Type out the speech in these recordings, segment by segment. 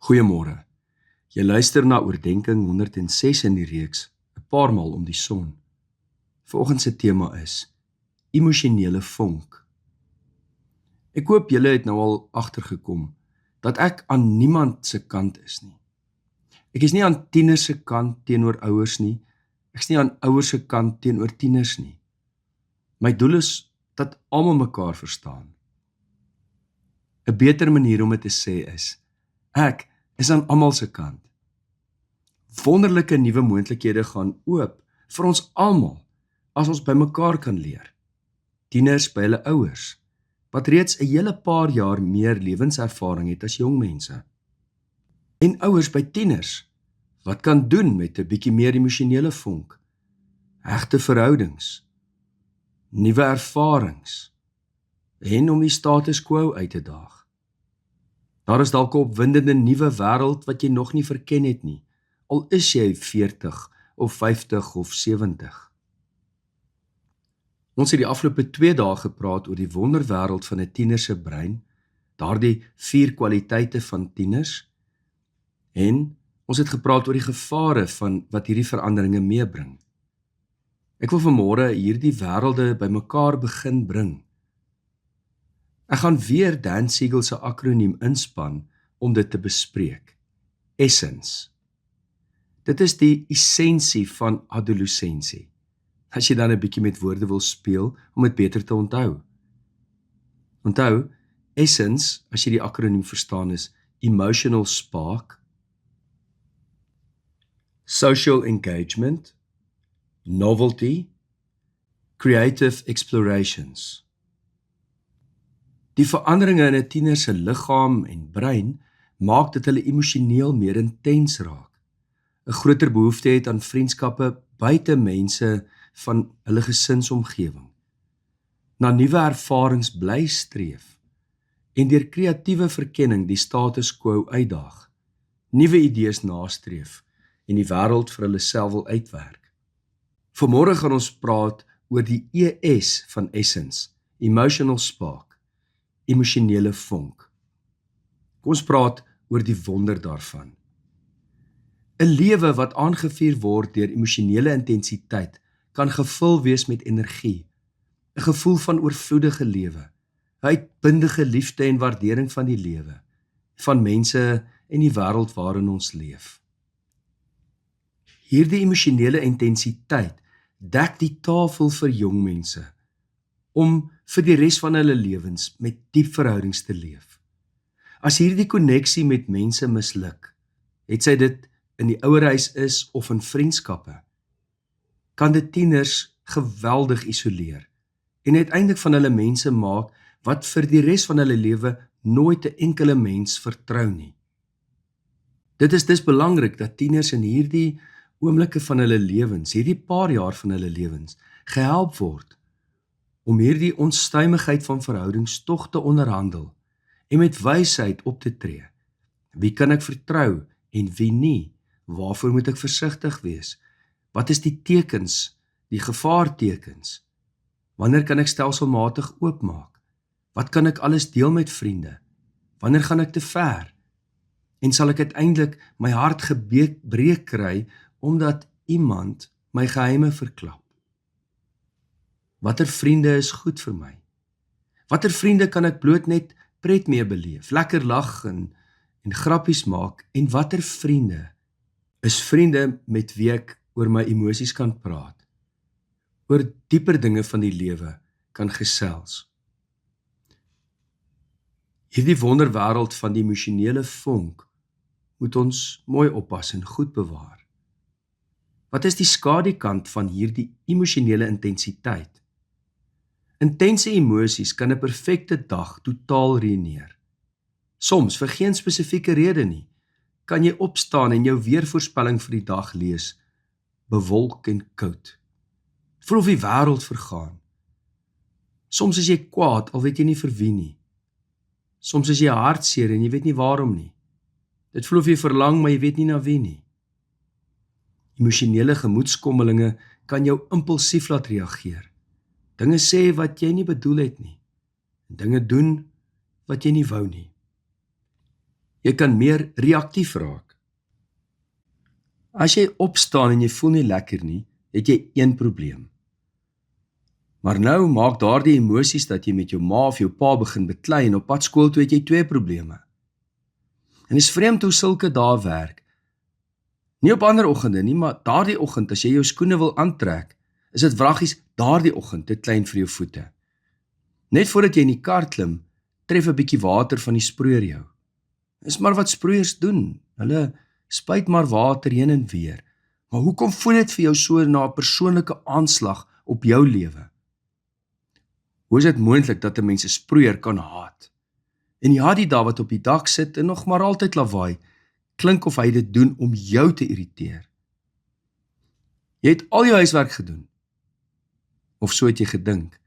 Goeiemôre. Jy luister na oordenking 106 in die reeks, 'n paar maal om die son. Vanoggend se tema is emosionele vonk. Ek hoop julle het nou al agtergekom dat ek aan niemand se kant is nie. Ek is nie aan tieners se kant teenoor ouers nie. Ek is nie aan ouers se kant teenoor tieners nie. My doel is dat almal mekaar verstaan. 'n Beter manier om dit te sê is, ek is aan almal se kant. Wonderlike nuwe moontlikhede gaan oop vir ons almal as ons by mekaar kan leer. Tieners by hulle ouers, wat reeds 'n hele paar jaar meer lewenservaring het as jong mense. En ouers by tieners, wat kan doen met 'n bietjie meer emosionele vonk, hegte verhoudings, nuwe ervarings, en om die status quo uit te daag. Daar is dalk 'n opwindende nuwe wêreld wat jy nog nie verken het nie, al is jy 40 of 50 of 70. Ons het die afgelope 2 dae gepraat oor die wonderwêreld van 'n tiener se brein, daardie 4 kwaliteite van tieners, en ons het gepraat oor die gevare van wat hierdie veranderinge meebring. Ek wil vanmôre hierdie wêrelde bymekaar begin bring. Ek gaan weer Dan Siegel se akroniem inspan om dit te bespreek. Essence. Dit is die essensie van adolessensie. As jy dan 'n bietjie met woorde wil speel om dit beter te onthou. Onthou, essence, as jy die akroniem verstaan, is emotional spark, social engagement, novelty, creative explorations. Die veranderinge in 'n tiener se liggaam en brein maak dat hulle emosioneel meer intens raak. 'n Groter behoefte het aan vriendskappe buite mense van hulle gesinsomgewing. Na nuwe ervarings bly streef en deur kreatiewe verkenning die status quo uitdaag, nuwe idees nastreef en die wêreld vir hulle self wil uitwerk. Vanmôre gaan ons praat oor die ES van essence, emotional spark, emosionele vonk. Kom ons praat oor die wonder daarvan. 'n Lewe wat aangevuur word deur emosionele intensiteit kan gevul wees met energie, 'n gevoel van oorvloedige lewe, 'n uitbundige liefde en waardering van die lewe, van mense en die wêreld waarin ons leef. Hierdie emosionele intensiteit dek die tafel vir jong mense om vir die res van hulle lewens met diep verhoudings te leef. As hierdie koneksie met mense misluk, het sy dit in die ouerhuis is of in vriendskappe, kan dit tieners geweldig isoleer en uiteindelik van hulle mense maak wat vir die res van hulle lewe nooit 'n enkele mens vertrou nie. Dit is dus belangrik dat tieners in hierdie oomblikke van hulle lewens, hierdie paar jaar van hulle lewens, gehelp word om hierdie onstuimigheid van verhoudings tog te onderhandel en met wysheid op te tree. Wie kan ek vertrou en wie nie? Waarvoor moet ek versigtig wees? Wat is die tekens, die gevaartekens? Wanneer kan ek stelselmatig oopmaak? Wat kan ek alles deel met vriende? Wanneer gaan ek te ver? En sal ek uiteindelik my hart gebreek kry omdat iemand my geheime verklap? Watter vriende is goed vir my? Watter vriende kan ek bloot net pret mee beleef, lekker lag en grappies maak? En watter vriende is vriende met wie ek oor my emosies kan praat, oor dieper dinge van die lewe kan gesels? Hierdie wonderwêreld van die emosionele vonk moet ons mooi oppas en goed bewaar. Wat is die skadukant van hierdie emosionele intensiteit? Intense emosies kan 'n perfekte dag totaal ruïneer. Soms, vir geen spesifieke rede nie, kan jy opstaan en jou weervoorspelling vir die dag lees, bewolk en koud. Voel of die wêreld vergaan. Soms is jy kwaad, al weet jy nie vir wie nie. Soms is jy hartseer en jy weet nie waarom nie. Dit voel of jy verlang, maar jy weet nie na wie nie. Emosionele gemoedskommelinge kan jou impulsief laat reageer. Dinge sê wat jy nie bedoel het nie. Dinge doen wat jy nie wou nie. Jy kan meer reaktief raak. As jy opstaan en jy voel nie lekker nie, het jy een probleem. Maar nou maak daardie emosies dat jy met jou ma of jou pa begin beklei en op pad skool toe het jy 2 probleme. En is vreemd hoe sulke dae werk. Nie op ander oggende nie, maar daardie oggend as jy jou skoene wil aantrek, is dit wraggies daardie oggend te klein vir jou voete. Net voordat jy in die kar klim, tref 'n bietjie water van die sproeier jou. Dis maar wat sproeiers doen. Hulle spuit maar water heen en weer. Maar hoekom voel dit vir jou so na 'n persoonlike aanslag op jou lewe? Hoe is dit moontlik dat 'n mens 'n sproeier kan haat? En ja, die daar wat op die dak sit en nog maar altyd lawaai, klink of hy dit doen om jou te irriteer. Jy het al jou huiswerk gedoen. Of so het jy gedink.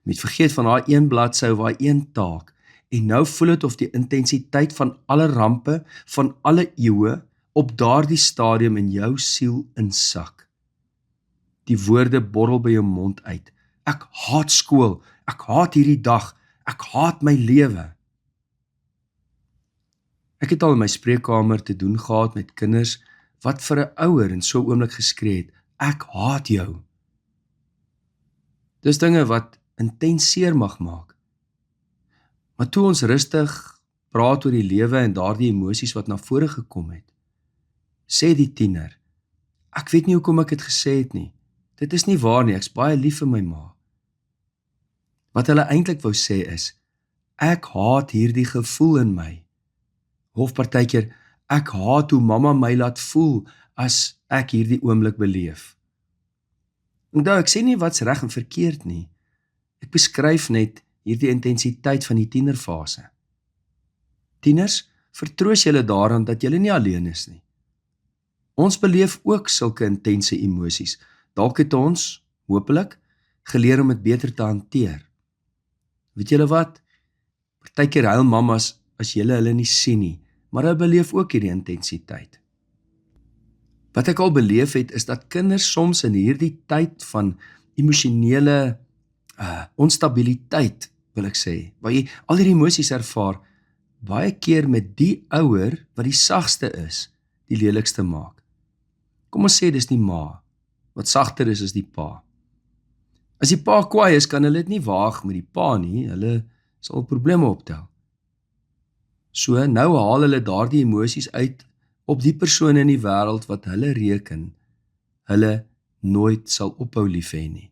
Met vergeet van daai een bladsy of daai een taak. En nou voel dit of die intensiteit van alle rampe, van alle eeue, op daardie stadium in jou siel insak. Die woorde borrel by jou mond uit. Ek haat skool, ek haat hierdie dag, ek haat my lewe. Ek het al in my spreekkamer te doen gehad met kinders wat vir 'n ouer in so 'n oomblik geskree het, ek haat jou. Dis dinge wat intens seer mag maak. Maar toe ons rustig praat oor die lewe en daardie emosies wat na vore gekom het, sê die tiener, ek weet nie hoekom ek dit gesê het nie. Dit is nie waar nie, ek's baie lief vir my ma. Wat hulle eintlik wou sê is, ek haat hierdie gevoel in my. Of partykeer, ek haat hoe mamma my laat voel as ek hierdie oomblik beleef. Onthou, ek sê nie wat's reg en verkeerd nie. Ek beskryf net hierdie intensiteit van die tienerfase. Tieners, vertroos julle daaraan dat julle nie alleen is nie. Ons beleef ook sulke intense emosies. Dalk het ons, hopelik, geleer om dit beter te hanteer. Weet julle wat? Partykeer huil mammas as julle hulle nie sien nie, maar hulle beleef ook hierdie intensiteit. Wat ek al beleef het, is dat kinders soms in hierdie tyd van emosionele onstabiliteit, wil ek sê, waar jy al hierdie emosies ervaar, baie keer met die ouer wat die sagste is, die lelikste maak. Kom ons sê dis die ma, wat sagter is as die pa. As die pa kwaai is, kan hulle dit nie waag met die pa nie, hulle sal probleme optel. So, nou haal hulle daardie emosies uit op die persone in die wêreld wat hulle reken, hulle nooit sal ophou lief hê nie.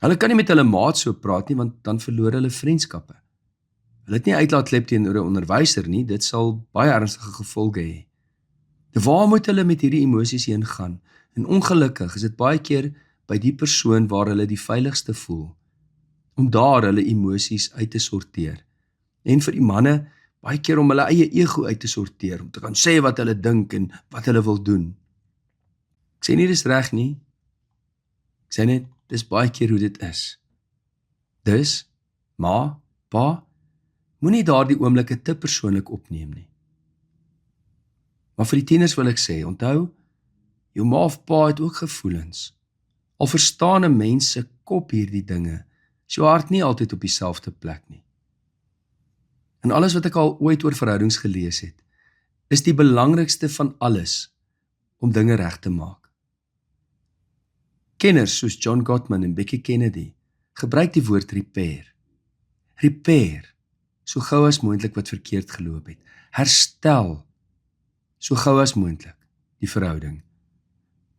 Hulle kan nie met hulle maat so praat nie, want dan verloor hulle vriendskappe. Hulle het nie uitlaatklep teenoor 'n onderwyser nie, dit sal baie ernstige gevolge hê. Waar moet hulle met hierdie emosies heen gaan? En ongelukkig is dit baie keer by die persoon waar hulle die veiligste voel, om daar hulle emosies uit te sorteer. En vir die manne, baie keer om hulle eie ego uit te sorteer, om te kan sê wat hulle dink en wat hulle wil doen. Ek sê nie dis reg nie, ek sê net, dis baie keer hoe dit is. Dus, ma, pa, moenie daardie oomblikke te persoonlik opneem nie. Maar vir die tieners wil ek sê, onthou, jou ma of pa het ook gevoelens. Al verstaan 'n mens se kop hierdie dinge, is jou hart nie altyd op dieselfde plek nie. En alles wat ek al ooit oor verhoudings gelees het, is die belangrikste van alles om dinge reg te maak. Kenners soos John Gottman en Becky Kennedy gebruik die woord repair. Repair, so gou as moontlik wat verkeerd geloop het. Herstel, so gou as moontlik, die verhouding.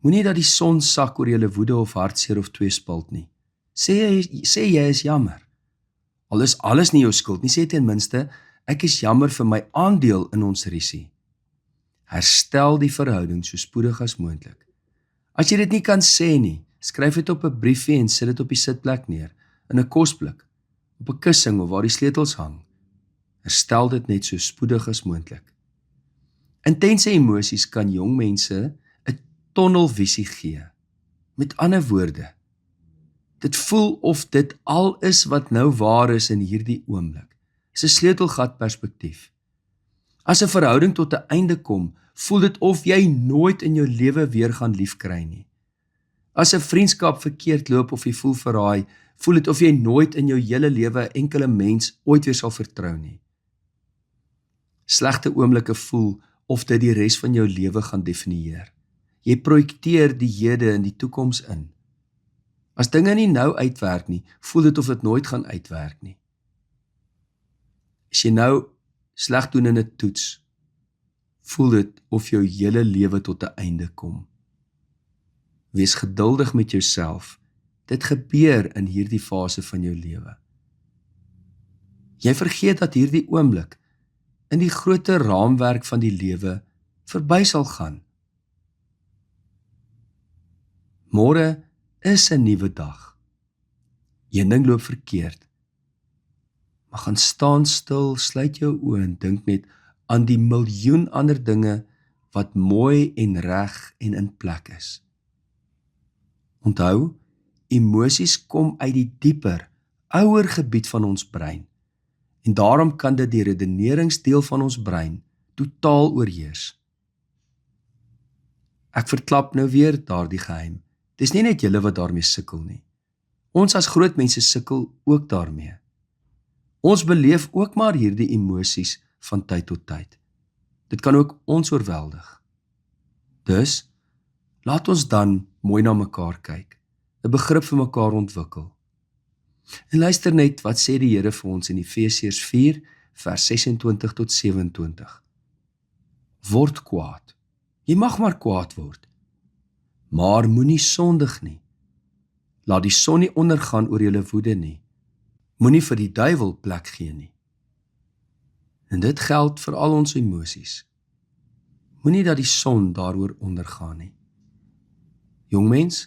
Moenie dat die son sak oor julle woede of hartseer of tweespalt nie. Sê jy is jammer. Al is alles nie jou skuld nie, sê ten minste, ek is jammer vir my aandeel in ons risie. Herstel die verhouding so spoedig as moontlik. As jy dit nie kan sê nie, skryf dit op 'n briefie en sit dit op die sitplek neer, in 'n kosblik, op 'n kussing of waar die sleutels hang. Herstel dit net so spoedig as moontlik. Intense emosies kan jong mense 'n tunnelvisie gee. Met ander woorde, dit voel of dit al is wat nou waar is in hierdie oomblik. Dis 'n sleutelgat perspektief. As 'n verhouding tot 'n einde kom, voel dit of jy nooit in jou lewe weer gaan liefkry nie. As 'n vriendskap verkeerd loop of jy voel verraai, voel dit of jy nooit in jou hele lewe 'n enkele mens ooit weer sal vertrou nie. slegte oomblikke voel of dit die res van jou lewe gaan definieer. Jy projekteer die hede en die toekoms in. As dinge nie nou uitwerk nie, voel dit of dit nooit gaan uitwerk nie. As jy nou sleg doen in 'n toets, voel dit of jou hele lewe tot 'n einde kom. Wees geduldig met jouself. Dit gebeur in hierdie fase van jou lewe. Jy vergeet dat hierdie oomblik in die groter raamwerk van die lewe verby sal gaan. Môre is 'n nuwe dag. Een ding loop verkeerd. Maar gaan staan stil, sluit jou oë en dink net aan die miljoen ander dinge wat mooi en reg en in plek is. Onthou, emosies kom uit die dieper, ouer gebied van ons brein. En daarom kan dit die redeneringsdeel van ons brein totaal oorheers. Ek verklap nou weer daardie geheim. Dis nie net julle wat daarmee sukkel nie. Ons as groot mense sukkel ook daarmee. Ons beleef ook maar hierdie emosies van tyd tot tyd. Dit kan ook ons oorweldig. Dus, laat ons dan mooi na mekaar kyk, 'n begrip vir mekaar ontwikkel. En luister net wat sê die Here vir ons in Efesiërs 4 vers 26 tot 27. Word kwaad. Jy mag maar kwaad word. Maar moenie sondig nie. Laat die son nie ondergaan oor julle woede nie. Moenie vir die duiwel plek gee nie. En dit geld vir al ons emosies. Moenie dat die son daaroor ondergaan nie. Jongmens,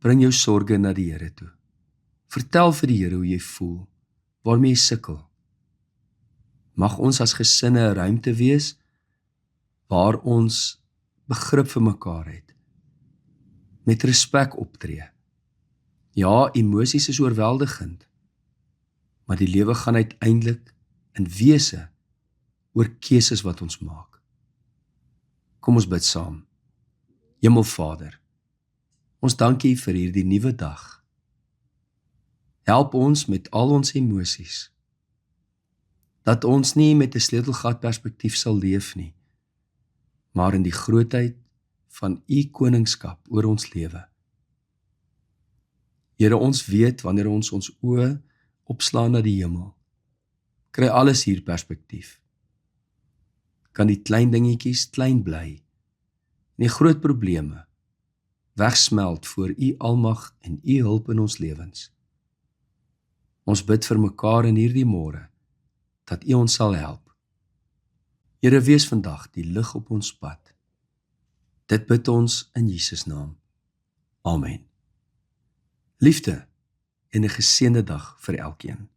bring jou sorge na die Here toe. Vertel vir die Here hoe jy voel, waarmee jy sukkel. Mag ons as gesinne 'n ruimte wees waar ons begrip vir mekaar het, met respek optree. Ja, emosies is oorweldigend, maar die lewe gaan uiteindelik in wese oor keuses wat ons maak. Kom ons bid saam. Hemelvader, ons dank U vir hierdie nuwe dag. Help ons met al ons emosies, dat ons nie met 'n sleutelgat perspektief sal leef nie, maar in die grootheid van U koningskap oor ons lewe. Here, ons weet wanneer ons oë opslaan na die hemel, kry alles hier perspektief. Kan die klein dingetjies klein bly, en die groot probleme wegsmelt voor U almag en U hulp in ons lewens. Ons bid vir mekaar in hierdie môre, dat U ons sal help. Here, wees vandag die lig op ons pad. Dit bid ons in Jesus naam. Amen. Liefde en 'n geseënde dag vir elkeen.